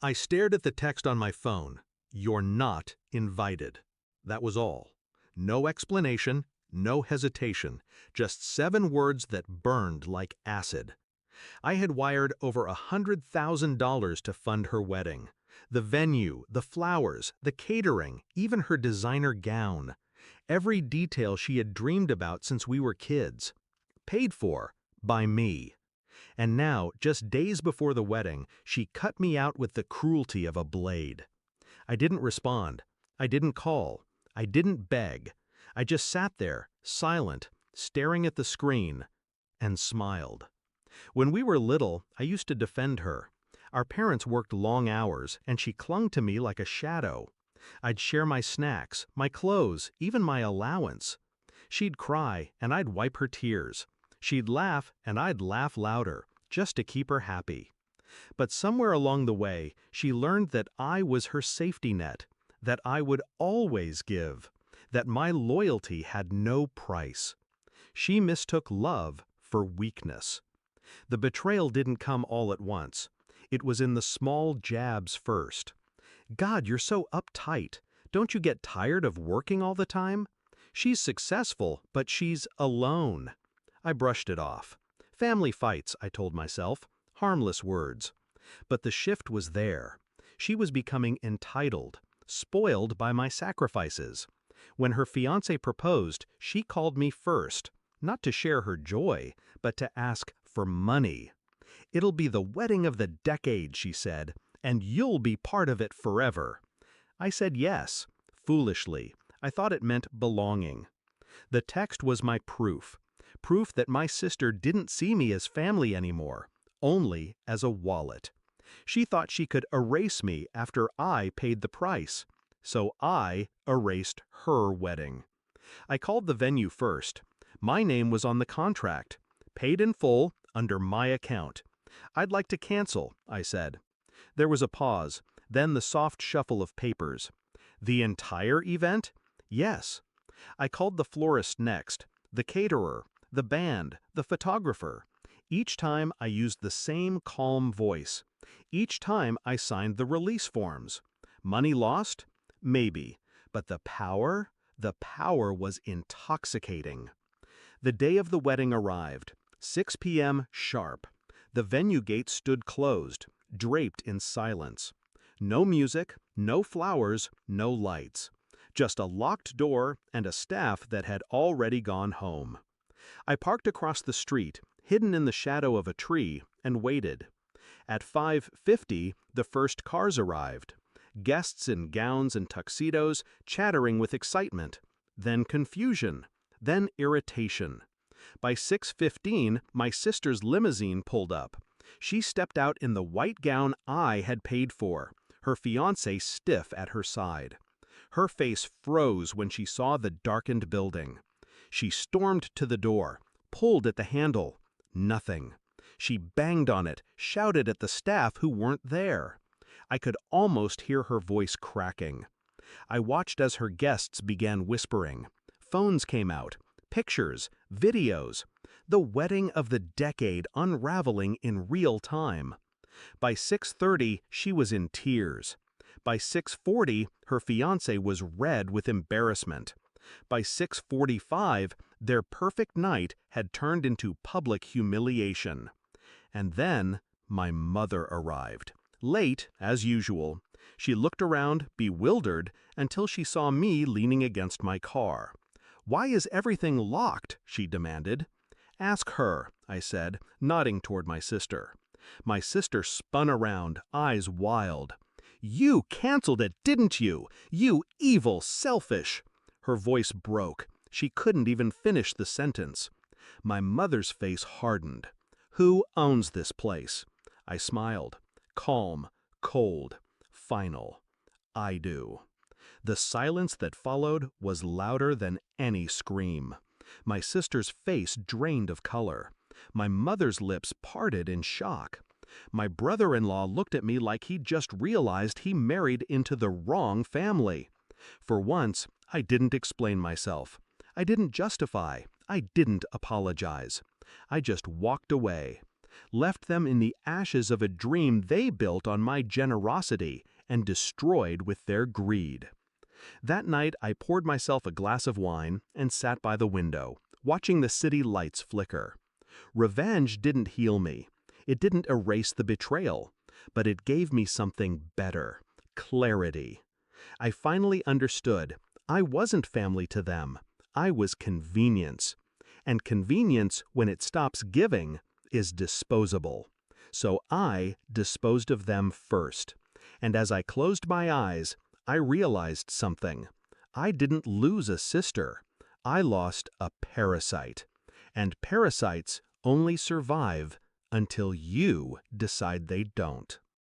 I stared at the text on my phone. You're not invited. That was all. No explanation, no hesitation, just 7 words that burned like acid. I had wired over $100,000 to fund her wedding. The venue, the flowers, the catering, even her designer gown. Every detail she had dreamed about since we were kids. Paid for by me. And now, just days before the wedding, she cut me out with the cruelty of a blade. I didn't respond. I didn't call. I didn't beg. I just sat there, silent, staring at the screen, and smiled. When we were little, I used to defend her. Our parents worked long hours, and she clung to me like a shadow. I'd share my snacks, my clothes, even my allowance. She'd cry, and I'd wipe her tears. She'd laugh, and I'd laugh louder, just to keep her happy. But somewhere along the way, she learned that I was her safety net, that I would always give, that my loyalty had no price. She mistook love for weakness. The betrayal didn't come all at once. It was in the small jabs first. God, you're so uptight. Don't you get tired of working all the time? She's successful, but she's alone. I brushed it off. Family fights, I told myself. Harmless words. But the shift was there. She was becoming entitled, spoiled by my sacrifices. When her fiancé proposed, she called me first, not to share her joy, but to ask for money. "It'll be the wedding of the decade," she said, "and you'll be part of it forever." I said yes, foolishly. I thought it meant belonging. The text was my proof that my sister didn't see me as family anymore, only as a wallet. She thought she could erase me after I paid the price, so I erased her wedding. I called the venue first. My name was on the contract, paid in full, under my account. "I'd like to cancel," I said. There was a pause, then the soft shuffle of papers. The entire event? Yes. I called the florist next, the caterer, the band, the photographer. Each time I used the same calm voice. Each time I signed the release forms. Money lost? Maybe. But the power was intoxicating. The day of the wedding arrived, 6 p.m. sharp. The venue gate stood closed, draped in silence. No music, no flowers, no lights. Just a locked door and a staff that had already gone home. I parked across the street, hidden in the shadow of a tree, and waited. At 5:50, the first cars arrived. Guests in gowns and tuxedos, chattering with excitement. Then confusion. Then irritation. By 6:15, my sister's limousine pulled up. She stepped out in the white gown I had paid for, her fiancé stiff at her side. Her face froze when she saw the darkened building. She stormed to the door, pulled at the handle. Nothing. She banged on it, shouted at the staff who weren't there. I could almost hear her voice cracking. I watched as her guests began whispering. Phones came out. Pictures, videos. The wedding of the decade unraveling in real time. By 6:30, she was in tears. By 6:40, her fiancé was red with embarrassment. By 6:45, their perfect night had turned into public humiliation. And then, my mother arrived. Late, as usual. She looked around, bewildered, until she saw me leaning against my car. "Why is everything locked?" she demanded. "Ask her," I said, nodding toward my sister. My sister spun around, eyes wild. "You canceled it, didn't you? You evil, selfish!" Her voice broke. She couldn't even finish the sentence. My mother's face hardened. "Who owns this place?" I smiled. Calm, cold, final. "I do." The silence that followed was louder than any scream. My sister's face drained of color. My mother's lips parted in shock. My brother-in-law looked at me like he'd just realized he married into the wrong family. For once, I didn't explain myself. I didn't justify. I didn't apologize. I just walked away. left them in the ashes of a dream they built on my generosity and destroyed with their greed. That night, I poured myself a glass of wine and sat by the window, watching the city lights flicker. Revenge didn't heal me. It didn't erase the betrayal, but it gave me something better: clarity. I finally understood I wasn't family to them. I was convenience. And convenience, when it stops giving, is disposable. So I disposed of them first. And as I closed my eyes, I realized something. I didn't lose a sister. I lost a parasite. And parasites only survive until you decide they don't.